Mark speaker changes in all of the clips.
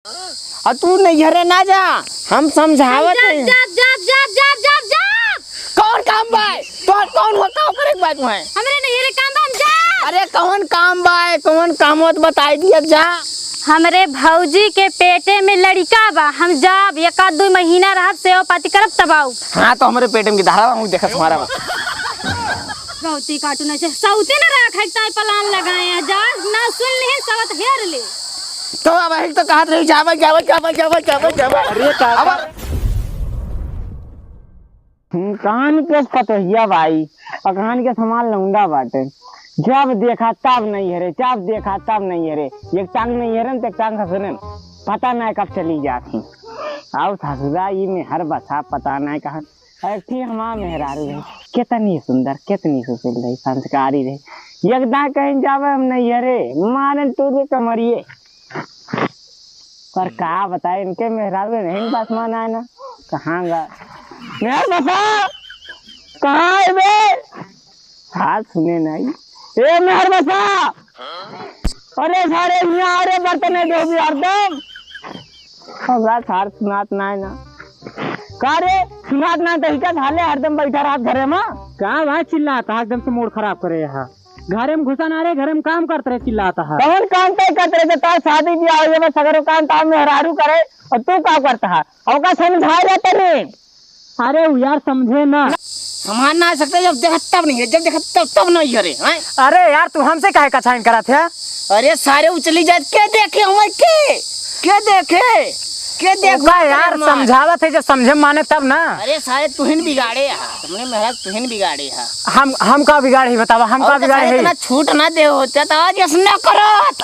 Speaker 1: और तू नैहरे ना जा, हम समझावत नहीं। कौन काम बा तो कौन हो का करे बात है
Speaker 2: हमरे नैहरे काम बा हम जा।
Speaker 1: अरे कौन काम बा कौन काम होत बताई दिया जा।
Speaker 2: हमरे भौजी के पेटे में लड़का बा, हम जाब एक आध 2 महीना रहब सेवा पाती करब तब आऊ।
Speaker 1: हां तो हमरे पेट में की धारा हूं देखत तुम्हारा बा
Speaker 2: गौती काटू ना से सौते ना रख हटाई प्लान लगाए हैं जा ना सुन ले सवत हेर ले।
Speaker 1: तो अब एक तो कहत रही जावे अरे कान के पतहिया भाई अकान के सामान लौंडा बाटे। जब देखा तब नहीं हरे, जब देखा तब नहीं हरे। एक टांग नहीं हरे तो एक टांग खसने पता नहीं कब चली जाती। आओ ससुराई में हर बसा पता नहीं कहा ऐसी हमारा मेहरारू रही, कितनी सुंदर कितनी सुशील रही, संस्कारी रही। एकदा कहीं जावे हम नहीं हरे मारे टूर कमरिए पर कहा बताए इनके मेहरारू नहीं बस माना है ना। कहाँ गा मेहर बसा कहाँ है बे हाथ सुने नहीं ए मेहर बसा। अरे सारे यहाँ अरे बर्तन दो भी हरदम हमरा सार सुनात ना है ना का रे सुनात ना तो क्या झाले हरदम बैठा रात घरे में
Speaker 3: कहाँ भाई चिल्लाता एकदम से मूड खराब करे यहाँ घरे में घुसा ना रे घरे में काम करते रहे चिल्लाता है।
Speaker 1: कौन काम तय करते रहे तार शादी ब्याह हो में सगरो काम तार मेहरारू करे और तू का करता है और का समझा जाते नहीं।
Speaker 3: अरे यार समझे ना
Speaker 1: समान ना सकते जब देखा तब नहीं है, जब देखा तब नहीं है रे।
Speaker 3: अरे यार तू हमसे काहे का छाइन करा थे।
Speaker 1: अरे सारे उचली जात के देखे हुए के देखे
Speaker 3: यार समझावत है जब समझे माने तब ना।
Speaker 1: अरे सारे तुहिन बिगाड़े तुमने मेरा तुहिन बिगाड़े
Speaker 3: हम का बिगाड़े बतावा हम का बिगाड़े है।
Speaker 1: इतना छूट ना दे होता तो आज यस ना करत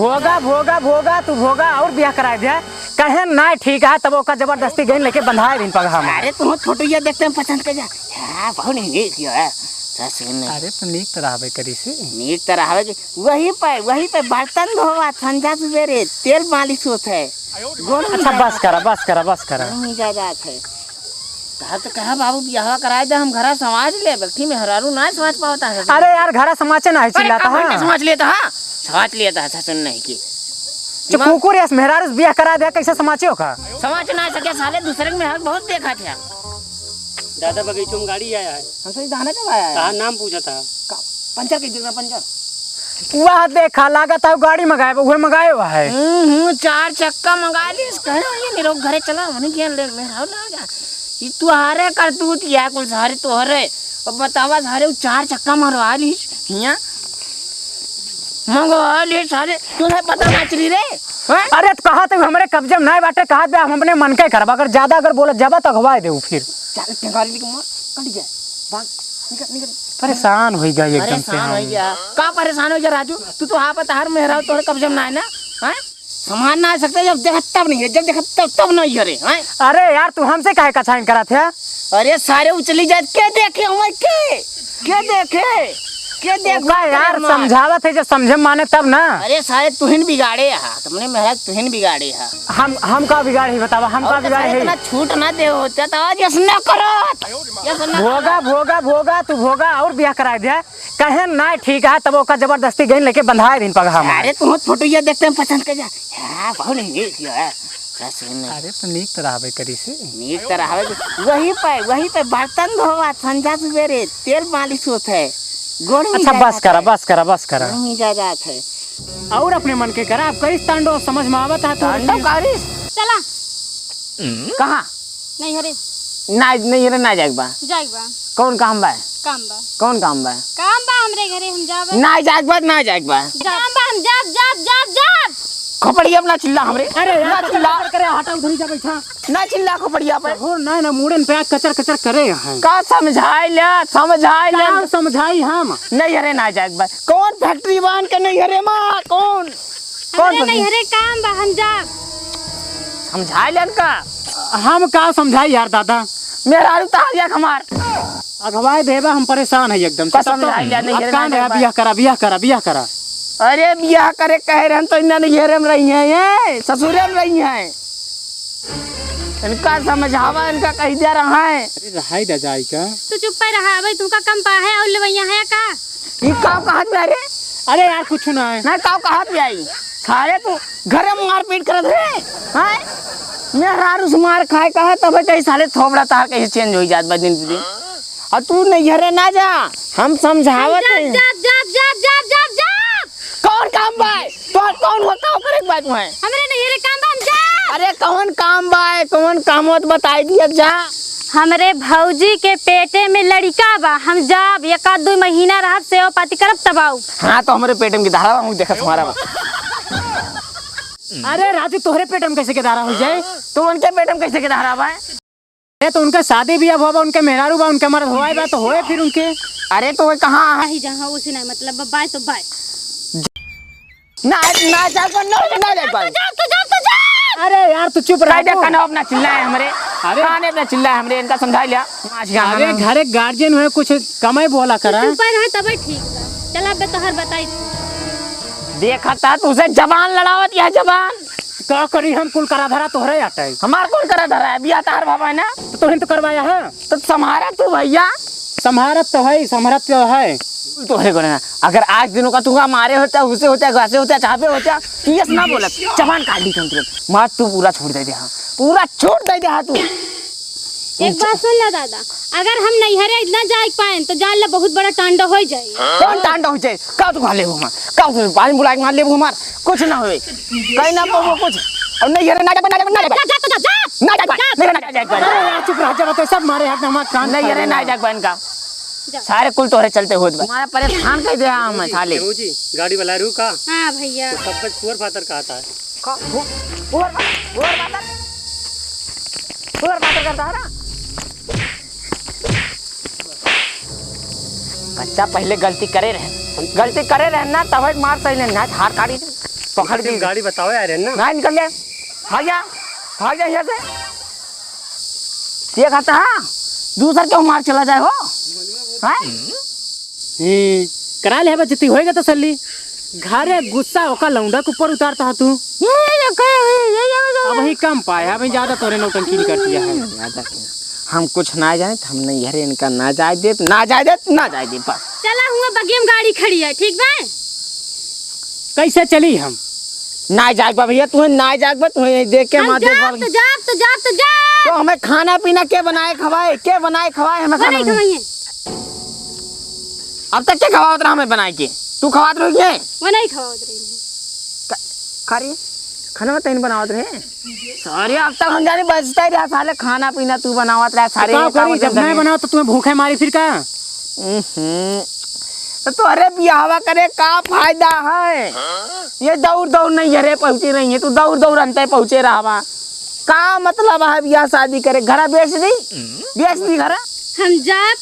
Speaker 3: भोगा तू भोगा और ब्याह करा दे कहे ना ठीक है तब ओका जबरदस्ती गई लेके बंधाए दिन पगहा।
Speaker 1: अरे तुम छोटुया देखते हैं पसंद कर जा हां बहुत नहीं किया है ससुर।
Speaker 3: अरे तो नीक तरह हवे करी से
Speaker 1: नीक तरह हवे वही पे बर्तन धोवा संजा सवेरे तेल मालिश होता है।
Speaker 3: अच्छा बस करा
Speaker 1: ज्यादा है तो कहा बाबू ब्याह कराए दे हम घरा समाज ले व्यक्ति में हरारू ना समझ पाता है।
Speaker 3: अरे यार घरा समाचे ना है चिल्लाता है
Speaker 1: समझ लेता है समझ लेता है ससुर नहीं की
Speaker 3: जो कुकुर या मेहरारू ब्याह करा दे कैसे समाचे हो का
Speaker 1: समझ ना सके साले दूसरे में बहुत देखा था।
Speaker 3: दादा बगीचों में गाड़ी आया है
Speaker 1: हमसे दाना कब आया है
Speaker 3: नाम पूछा था
Speaker 1: पंचर की जगह पंचर
Speaker 3: वह देखा लागत है गाड़ी मंगाए वो मंगाए हुआ है
Speaker 1: 4 चक्का मंगा ली ये मेरे घरे चला मैंने क्या ले मेरा लगा ये तू हारे कर तू या कुल सारे तो हरे और बतावा सारे 4 चक्का मरवा ली हिया मंगवा ले सारे तुझे पता ना चली रे।
Speaker 3: अरे तो कहा तो हमरे कब्जे में नहीं बाटे कहा हम अपने मन के करवा अगर ज्यादा अगर बोला जब तक हवाए दे फिर
Speaker 1: चल टेंगारी लेके मार कट जाए भाग निकल
Speaker 3: परेशान हो गया एकदम से।
Speaker 1: परेशान हो गया का परेशान हो गया राजू तू तो हाँ पता हर मेहरा तोरे कब्जे में ना है ना हैं सामान ना सकते जब देखा तब नहीं है, जब देखा तब नहीं है रे।
Speaker 3: अरे यार तू हमसे काहे का छाइन करा थे।
Speaker 1: अरे सारे उचली जात के देखे हुए के देखे
Speaker 3: यार समझावत है जब समझे माने तब ना।
Speaker 1: अरे सारे तुहिन बिगाड़े तुमने मेरा तुहिन बिगाड़े
Speaker 3: हम का बिगाड़े बतावा हम का बिगाड़े है।
Speaker 1: इतना छूट ना दे होता तो आज यस ना करत
Speaker 3: भोगा तू भोगा और ब्याह करा दे कहे ना ठीक है तब ओका जबरदस्ती गई लेके बंधाए दिन पगहा।
Speaker 1: अरे तुम छोटुया देखते हैं पसंद कर जा हां बहुत नहीं किया है।
Speaker 3: अरे तो नीक तरह हवे करी से
Speaker 1: नीक तरह हवे वही पे बर्तन धोवा संजा सवेरे तेल मालिश होता है।
Speaker 3: अच्छा बस करा
Speaker 1: ज्यादा है
Speaker 3: और अपने मन के करा आप कई तांडो समझ में आवत है
Speaker 1: तांडो कारी
Speaker 2: चला
Speaker 1: कहां
Speaker 2: नहीं हरे
Speaker 1: नहीं रे ना जाएगा कौन काम बा कौन काम बा
Speaker 2: हमरे घरे हम जाब
Speaker 1: ना जाएगा
Speaker 2: काम बा हम जाब
Speaker 1: खोपड़िया अपना चिल्ला हमरे।
Speaker 3: अरे ना चिल्ला करे हटा उधर जा बैठा
Speaker 1: ना चिल्ला खोपड़िया पे
Speaker 3: हो ना मुड़न पे कचर करे हैं
Speaker 1: का समझाई
Speaker 3: समझाई हम
Speaker 1: नहीं हरे ना जाएगा कौन फैक्ट्री बांध के नहीं हरे मां कौन
Speaker 2: नहीं हरे काम बा हम जाब
Speaker 1: समझाई लेन का
Speaker 3: हम का समझाई यार दादा
Speaker 1: मेरा आलू ताजा हमार
Speaker 3: अगवाए देवा हम परेशान है एकदम से
Speaker 1: समझाई ले नहीं हरे
Speaker 3: काम है ब्याह करा।
Speaker 1: अरे ब्याह करे कह रहे हैं तो इन्हें नैहरे में रही हैं ये ससुरे में रही हैं इनका समझावा इनका कह दिया रहा है।
Speaker 3: अरे रहाई दा जाई का
Speaker 2: तू चुप पे रहा भाई तुमका कम पा है और लेवैया है का
Speaker 1: ये का कहत में अरे
Speaker 3: अरे यार कुछ ना है
Speaker 1: ना का कहत में आई सारे तू घरे मारपीट करत रे हैं मेरा रुस मार खाए कहा तब कहीं साले थोबड़ा तार कहीं चेंज हो जात बा दिन पे दिन और तू नहीं घरे ना जा हम समझावत हैं कौन काम बा तो कौन हो काम करे बात में
Speaker 2: हमरे नहीं रे काम बा हम जा।
Speaker 1: अरे कौन काम बा कौन काम होत बताई दी अब जा
Speaker 2: हमरे भौजी के पेटे में लड़का बा हम जाब एक आध 2 महीना रहब सेवा पाती करब तब आऊ।
Speaker 1: हाँ तो हमारे पेट में की धारा हूँ देखा तुम्हारा बा
Speaker 3: अरे राजू तोहरे पेट में कैसे के दारा हो जाए?
Speaker 1: तो उनके पेट में कैसे की धारा बा
Speaker 3: अरे तो उनका शादी भी अब होगा, उनके मेहरारू बा, उनके मर्द होए बा तो होए फिर उनके।
Speaker 1: अरे तो वो कहाँ
Speaker 2: ही जहाँ उसे नहीं मतलब बाय तो बाय
Speaker 1: ना ना जा को ना देख पाए
Speaker 3: अरे यार तू चुप रह
Speaker 1: कायदा काना अपना चिल्ला है हमरे
Speaker 3: अरे
Speaker 1: काने अपना चिल्ला है हमरे इनका समझा लिया
Speaker 3: अरे घरे गार्जियन हुए कुछ कमाई बोला करा
Speaker 2: चुप रह तब ठीक बा। चल अब तोहर बताई
Speaker 1: देखा था तुझे जबान लड़ावत यह जबान
Speaker 3: का करी हम कुल करा धरा तोहरे आटे
Speaker 1: हमार कौन करा धरा है बिया तार बाबा है ना
Speaker 3: तो तोहने तो करवाया है
Speaker 1: तो संभारा तू भैया
Speaker 3: संभारत तो है
Speaker 1: तो है कोने अगर आज दिनों का तुगा मारे होता उसे होता घासे होता चापे होता तू ये ना बोलत जबान काट दी तुरंत मार तू पूरा छोड़ दे हां पूरा छोड़ दे हां तू
Speaker 2: एक बात सुन ले दादा अगर हम नैहरे इतना जाए पाए तो जान ले बहुत बड़ा टांडा हो जाए।
Speaker 1: कौन टांडा हो जाए का तू खा ले हमार का तू पानी बुला के मार ले हमार कुछ ना होए कहीं ना वो कुछ और नैहरे ना
Speaker 3: यार चुप रह जा तो सब मारे हाथ में हमार कान
Speaker 1: नैहरे ना जाग बन का सारे कुल तोरे चलते होत बा हमारा परेशान कर दे हम साले
Speaker 4: जी गाड़ी वाला रू का
Speaker 2: हां भैया
Speaker 4: सब कुछ पुअर फातर कहता है
Speaker 1: पुअर फातर करता है ना बच्चा पहले गलती करे रहे ना तब मार सही ना हाथ काटी पकड़ दी
Speaker 4: गाड़ी बताओ यार ना
Speaker 1: ना निकल गया भाग जा यहाँ से ये खाता है दूसर क्यों मार चला जाए हो
Speaker 3: करा ले बचती होएगा तसल्ली घरे गुस्सा होका लौंडा के ऊपर उतारता है तू अब वही कम पाया भाई ज्यादा तोरे नौटंकी नहीं करती है
Speaker 1: हम कुछ ना जाने हम नहीं हरे इनका ना जाए दे बस
Speaker 2: चला हुआ बगियम गाड़ी खड़ी है ठीक बा
Speaker 3: कैसे चली हम
Speaker 1: ना जाग बा भैया तुम्हें ना जाग बा तुम्हें देख के मार दे तो हमें खाना पीना के बनाए खवाए हमें खाना अब तक क्या खवावत रहा हमें बनाए के तू खवात रही है
Speaker 2: वो नहीं खवावत रही
Speaker 1: खारी खाना में तैन बनावत रहे सारे अब तक हम जाने बचता ही रहा साले खाना पीना तू बनावत रहा सारे
Speaker 3: जब मैं बनाओ तो तुम्हें भूखे मारी फिर का
Speaker 1: तो अरे बियाहवा करे का फायदा है ये दौड़ नहीं हरे पहुंची रही है तू दौड़ अंते पहुंचे रहा का मतलब है बियाह शादी करे घरा बेच दी घरा
Speaker 2: हम जाब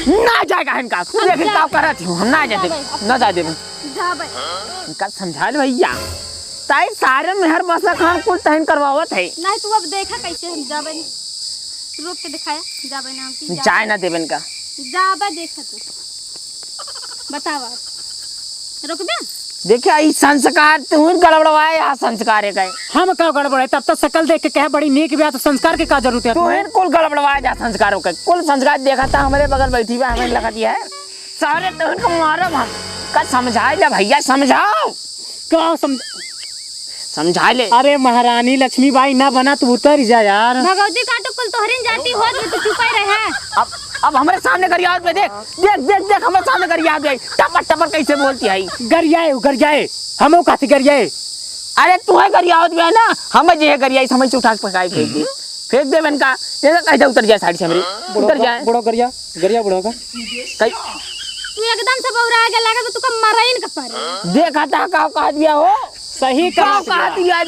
Speaker 1: ना जाएगा इनका तू देख का करत हूं हम ना जाते इनका समझा ले भैया ताई सारे मेहर बसा खान कुल तहन करवावत है
Speaker 2: नहीं तू अब देखा कैसे हम जाबे रोक के दिखाया जाबे नाम की
Speaker 1: चाय ना देबन का
Speaker 2: जाबा देखा तू बतावा रोक दे
Speaker 1: देखिए ई संस्कार तू गड़बड़वाए या संस्कार है कहीं
Speaker 3: हम का गड़बड़ है तब तक शकल देख के कहे बड़ी नेक ब्याह तो संस्कार के का जरूरत है
Speaker 1: तू कुल गड़बड़वाए जा संस्कारों का कुल संस्कार देखा था हमारे बगल बैठी हुई हमें लगा दिया है सारे तो उनको मारो का समझाए जा भैया समझाओ
Speaker 3: का
Speaker 1: समझा ले
Speaker 3: अरे महारानी लक्ष्मीबाई ना बना तू उतर जा यार
Speaker 2: भगवती काटो कुल तोहरिन जाती हो तो चुप ही रहे
Speaker 1: अब हमारे सामने गरियात में देख हमारे सामने गरियात में टपर कैसे बोलती है
Speaker 3: गरियाए हमो काथी गरियाए
Speaker 1: अरे तू है गरियात में है ना हमें जे है गरियाई समझ से उठा के पकाई फेंक दे बन का ये कैसे उतर जाए साइड से हमारी उतर जाए
Speaker 3: बुढ़ो गरिया बुढ़ो का
Speaker 1: कई
Speaker 2: तू एकदम से बौरा आगे लगा तो तू मराइन का पर
Speaker 1: देखा था का कहा दिया हो
Speaker 3: सही कहा
Speaker 1: दिया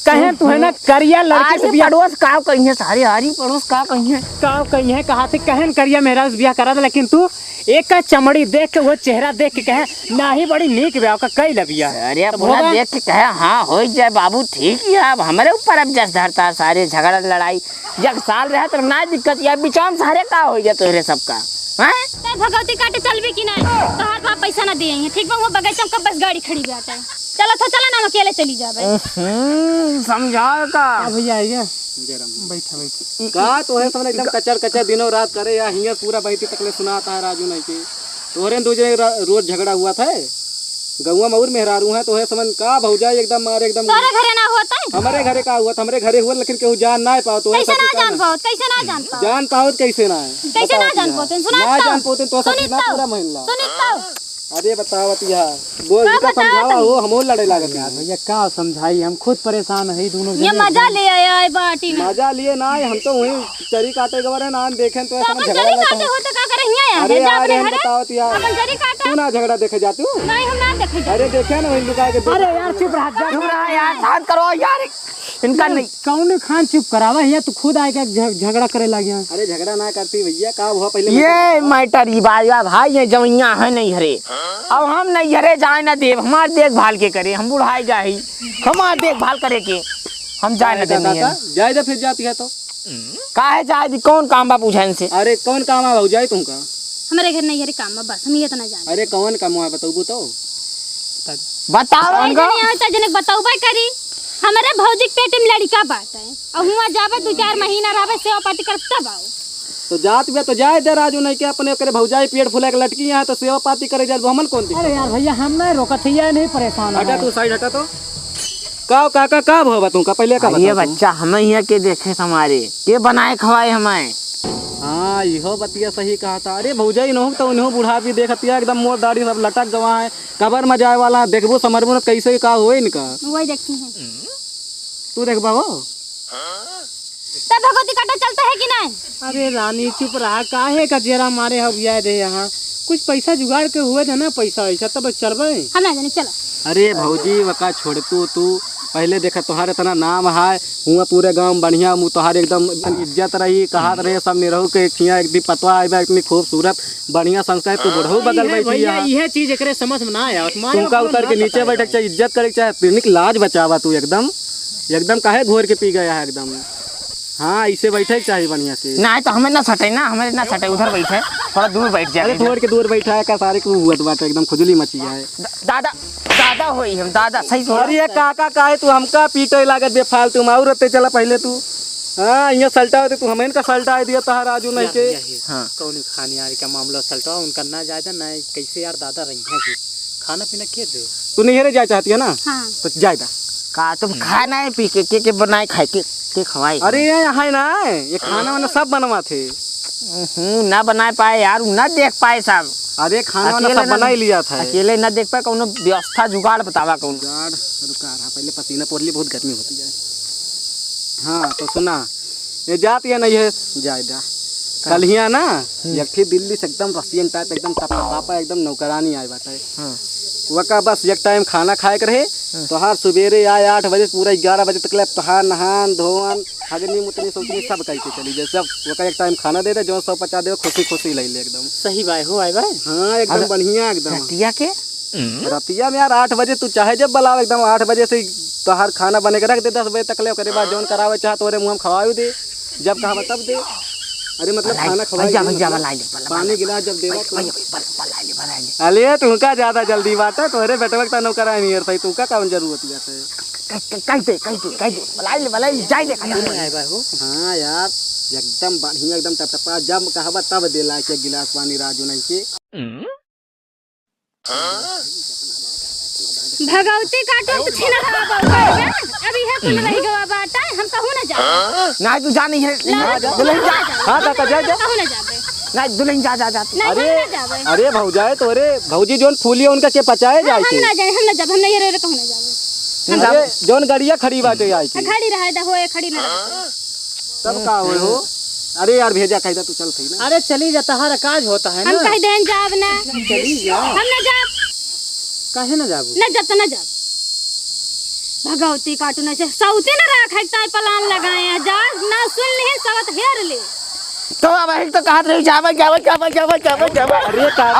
Speaker 3: कहे तू है ना करिया लड़के से बियाह
Speaker 1: पड़ोस का कहीं है सारे हारी पड़ोस का कहीं है
Speaker 3: कहा थे कहन करिया मेरा बियाह करा दे लेकिन तू एक का चमड़ी देख के वो चेहरा देख के कहे ना ही बड़ी नीक ब्याह का कई लबिया
Speaker 1: अरे पूरा देख के कहे हाँ हो जाए बाबू ठीक ही है अब हमारे ऊपर अब जस धरता सारे झगड़ा लड़ाई जब साल रहे तो ना दिक्कत या बिचान सारे का हो जाए तोरे सबका
Speaker 2: हैं भगवती काटे चलबी कि नहीं तो हाथ में पैसा ना दिए ठीक बा वो बगैचा में बस गाड़ी खड़ी बैठा है चला ना अकेले चली जाबे
Speaker 1: समझाओ का
Speaker 3: भैया आइए बैठा
Speaker 4: का तो है सब एकदम कचर दिनों रात करे या हिंगे पूरा बैठी तकले सुनाता है राजू नहीं के
Speaker 5: तोहरे तुझे रोज झगड़ा हुआ था गौवा मऊर मेहरारू है तो है समझ का भौजा एकदम मारे एकदम
Speaker 2: तोरे घरे ना होता है
Speaker 5: हमारे घरे का हुआ था हमारे घरे हुआ लेकिन केहू जान ना पाओ तो
Speaker 2: कैसे ना जान पाओ कैसे ना जान पाओ
Speaker 5: जान पाओ कैसे ना
Speaker 2: कैसे ना जान पाओ सुना
Speaker 5: ना जान पाओ तो सब ना पूरा महिला
Speaker 2: सुनित
Speaker 5: अरे बताओ बतिया बोल का समझावा हो हम लड़े लागत यार
Speaker 3: भैया का समझाई हम खुद परेशान है दोनों
Speaker 2: ये मजा ले आया है बाटी में
Speaker 5: मजा लिए ना हम तो वही चरी काटे के बारे ना देखें तो
Speaker 2: तो अपन जरी काटे होते का करे हिया
Speaker 5: अरे
Speaker 2: है जा
Speaker 5: यार
Speaker 2: अपने
Speaker 5: हम
Speaker 2: घरे
Speaker 5: बताओ यार
Speaker 2: अपन जरी काटा
Speaker 5: तू ना झगड़ा देखे जाती हूँ
Speaker 2: नहीं हम ना देखे जा
Speaker 5: अरे देखे ना वही लुका के
Speaker 3: अरे यार चुप रहा
Speaker 1: यार शांत करो यार इनका नहीं
Speaker 3: कौन खान चुप करावा है तू खुद आके झगड़ा करे लग गया।
Speaker 5: अरे झगड़ा ना करती भैया का हुआ पहले
Speaker 1: ये मैटर ही बाजा भाई ये जवैया है नहीं हरे अब हम नहीं हरे जाए ना देव हमार देखभाल के करे हम बुढ़ाई जाही हमार देखभाल करे के हम जाए ना दे नहीं हरे।
Speaker 5: जाए जा फिर जाती है तो
Speaker 1: काहे जाए दी कौन काम बा पूछा इनसे
Speaker 5: अरे कौन काम है भाऊ जाए तुमका
Speaker 2: हमारे घर नहीं हरे काम में बस हम ये तो ना जाने
Speaker 5: अरे कौन काम है बताओ बताओ
Speaker 1: बताओ
Speaker 2: नहीं जने होता जने बताऊबा करी हमारे भौजी के पेट में लड़का बात है और हुआ जावे 2-4 महीना रहबे सेवा पाती कर तब आओ
Speaker 5: तो जात में तो जाए दे राजू नहीं के अपने करे भौजाई पेट फुला के लटकी है तो सेवा पाती करे जाए हमन कौन
Speaker 3: अरे यार भैया हम नहीं रोकत है नहीं परेशान
Speaker 5: हटा तू साइड हटा तो का काका का भवा तुमका पहले का
Speaker 1: ये
Speaker 5: बता
Speaker 1: बच्चा हमें यहाँ के देखे हमारे के बनाए खवाए हमें
Speaker 5: हाँ इहो बतिया सही कहा था अरे भौजाई न हो तो उन्हों बुढ़ा भी देखतिया एकदम मोर दाढ़ी सब लटक गवा है कबर में जाए वाला देखबो समझबो कैसे का होए इनका
Speaker 2: वही देखती हैं
Speaker 5: तू देखबा हो
Speaker 2: तब भगवती काटा चलता है कि नहीं
Speaker 3: अरे रानी चुप रहा काहे का जेरा मारे हम याद है यहाँ कुछ पैसा जुगाड़ के हुए थे ना पैसा वैसा तब चलबे
Speaker 2: हम ना जाने चला
Speaker 5: अरे भौजी वका छोड़ तू पहले देखा तोहार इतना नाम है हुआ पूरे गांव बढ़िया मुँह तोहार एकदम इज्जत रही कहा रहे सब निरहू के खिया एक पतवा आए इतनी खूबसूरत बढ़िया संस्कार तू बुढ़ऊ बगल बैठी
Speaker 3: यह चीज एकरे समझ में ना आया
Speaker 5: तुमका उतर के नीचे बैठक चाहे इज्जत करे चाहे पिनिक लाज बचावा तू एकदम एकदम काहे घोर के पी गया है एकदम हाँ इसे बैठे चाहिए बढ़िया से
Speaker 1: नहीं तो हमें ना सटे ना हमें ना सटे उधर बैठे थोड़ा दूर बैठ जाए
Speaker 5: अरे थोड़ के दूर बैठा है का सारे को हुआ बात एकदम खुजली मची है
Speaker 1: दादा दादा होई हम दादा सही सोच
Speaker 5: अरे काका काहे तू हमका पीटे लागत बेफालतू माऊ रहते चला पहले तू हाँ यहाँ सल्टा होते तू हमें का सल्टा दिया था राजू नहीं के
Speaker 3: हाँ कौन खाने यार का मामला सल्टा उनका ना ज्यादा ना कैसे यार दादा रही है जी खाना पीना के दो
Speaker 5: तू नहीं हेरे जाए चाहती है ना
Speaker 2: हाँ
Speaker 5: तो जाएगा
Speaker 1: का तुम खाना है पी के बनाए खाए के खवाए
Speaker 5: अरे ये यहाँ ना ये खाना वाना सब बनवा थे
Speaker 1: ना बना पाए यार ना देख पाए सब
Speaker 5: अरे खाना वाना
Speaker 1: अकेले
Speaker 5: सब
Speaker 1: ना-
Speaker 5: बना ही लिया था
Speaker 1: अकेले ना देख पाए कौन व्यवस्था जुगाड़ बतावा कौन
Speaker 5: गाड़ रुका रहा पहले पसीना पोरली बहुत गर्मी होती है हाँ तो सुना ये जाती है नहीं है जाए जा कल हिया ना एक थी दिल्ली से एकदम रसियन टाइप एकदम पापा एकदम नौकरानी आए बात है वका बस एक टाइम खाना खाए के रहे तोहार सवेरे आए 8 बजे पूरा 11 बजे तक ले तोहार नहान धोवन हगनी मुतनी सोचनी सब कह के चली जाए सब वका एक टाइम खाना दे दे जो 150 दे खुशी खुशी ले ले एकदम
Speaker 3: सही भाई हो आए भाई
Speaker 5: हाँ एकदम बढ़िया एकदम
Speaker 1: रतिया के
Speaker 5: रतिया में यार 8 बजे तू चाहे जब बुलाओ एकदम 8 बजे से तोहार खाना बने के रख दे 10 बजे तक ले ओकरे बाद जौन करावे चाह तोरे मुँह में खवाओ दे जब कहा तब दे अरे मतलब खाना खवाई पानी गिलास जब देवा अरे तुमका ज्यादा जल्दी बात है तोरे बेटवा का नौकरा नहीं है तुमका कौन जरूरत है हाँ यार एकदम बढ़िया एकदम टपटपा जब कहवा तब देला के गिलास पानी राजू नहीं के
Speaker 2: भगवती काटो तो छीना रहा अभी है सुन रही गवा बाटा हम कहूं ना जा
Speaker 1: ना तू जा नहीं है दुल्हन जा
Speaker 5: हाँ काका जा जा
Speaker 2: कहूं ना जाबे
Speaker 1: ना दुल्हन जा जा
Speaker 2: नहीं हम
Speaker 5: अरे
Speaker 2: ना जाबे
Speaker 5: अरे भौजाए तोरे भौजी जोन फूलिया उनका के पचाए जाए
Speaker 2: हम
Speaker 5: के
Speaker 2: ना जाए हम ना जाब हम नहीं रे कहूं ना जाबे
Speaker 5: अरे जोन गड़िया खड़ी बाटे आई के
Speaker 2: खड़ी रहे दा होए खड़ी ना रहे
Speaker 5: तब का होए हो अरे यार भेजा कहता तू चल थी ना
Speaker 3: अरे चली जाता हर काज होता है
Speaker 2: हम
Speaker 3: ना
Speaker 2: कह देन जाब ना
Speaker 3: चली जा
Speaker 2: हम ना जाब
Speaker 3: काहे ना जाबू
Speaker 2: ना जाब तो ना जाब भगवती काटू ना से सौते ना राख है पलान लगाए हैं जा ना सुन ले सवत हेर ले
Speaker 1: तो अब एक तो कहा रही जावा
Speaker 5: अरे
Speaker 1: अब
Speaker 5: काका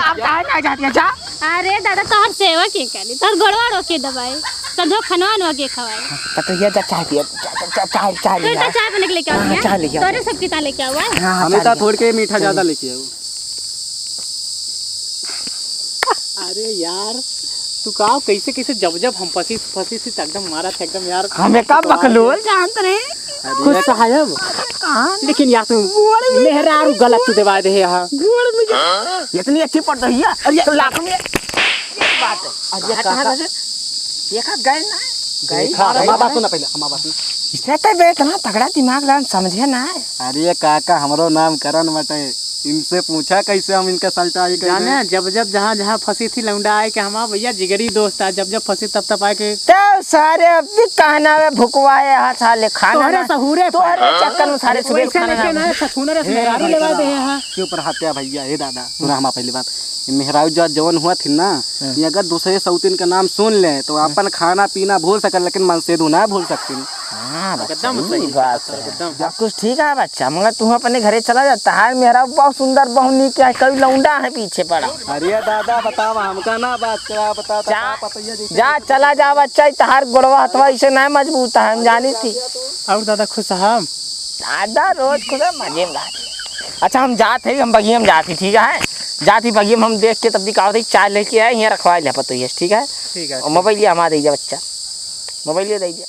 Speaker 1: अब काहे ना जाती है जा
Speaker 2: अरे दादा तोहर सेवा के करी तोहर गोड़वा रोके दबाई तो धो खनवान वगे खवाई
Speaker 1: तो ये जा चाय पिए चाय
Speaker 2: तो
Speaker 1: ले
Speaker 2: इतना चाय बने के लेके
Speaker 1: हाँ, चाय
Speaker 2: आओ
Speaker 1: लेके आओ।
Speaker 2: तोरे सब किता लेके आओ
Speaker 5: हमें तो थोड़ के मीठा ज्यादा लेके आओ
Speaker 3: अरे यार तू का कैसे कैसे जब हम फंसी से एकदम मारा था एकदम यार
Speaker 1: हमें कब बकलोल जानत रहे
Speaker 3: खुद साहब लेकिन या तू मेहरारू गलत तू दबा दे यहाँ
Speaker 1: इतनी अच्छी पड़ रही है
Speaker 3: अरे
Speaker 1: तो लाख में
Speaker 3: बात है
Speaker 1: अरे कहाँ से देखा गए ना
Speaker 5: हमारा बात सुना पहले हमारा बात सुना।
Speaker 1: इससे तो बे इतना तगड़ा दिमाग लगान समझे ना
Speaker 5: अरे काका हमारो नाम करण बटे, इनसे पूछा कैसे हम इनका सल्टा
Speaker 3: जाने जब जहाँ जहाँ फंसी थी लौंडा आए के हमारा भैया जिगरी दोस्त है, जब फंसी तब आए के
Speaker 1: तो सारे अब भी कहना में भुकवाए हाथ साले खाना
Speaker 3: तोहरे
Speaker 1: ना
Speaker 3: सहूरे
Speaker 1: तोहरे चक्कर में सारे सुबह
Speaker 3: वैसे लेके ना ससुनर से मेहरारू लेवा दे यहाँ
Speaker 5: के ऊपर हत्या भैया हे दादा सुना हमारा पहली बात, मेहरारू जो जवन हुआ थी ना, ये अगर दूसरे सौतीन का नाम सुन ले तो अपन खाना पीना भूल सकल लेकिन मन से ना भूल सकती।
Speaker 3: एकदम सही
Speaker 1: बात है सब कुछ ठीक है बच्चा, मगर तू अपने घरे चला जाता है। मेरा बहुत सुंदर बहुनी क्या कभी लौंडा है पीछे पड़ा।
Speaker 5: अरे दादा बताओ हमका ना बात करा बता
Speaker 1: जा चला जा बच्चा, तहार गोड़वा हथवा इसे ना मजबूत है हम जानी थी।
Speaker 3: और दादा खुश हम
Speaker 1: दादा रोज खुद मजे में रहते। अच्छा हम जाते हैं, हम बगिया में जाती ठीक है, जाती बगिया में हम देख के तब दिखाओ थी चाय लेके आए यहाँ रखवा लिया पतो ठीक है।
Speaker 3: ठीक है
Speaker 1: मोबाइल हमारा दीजिए बच्चा, मोबाइल दीजिए।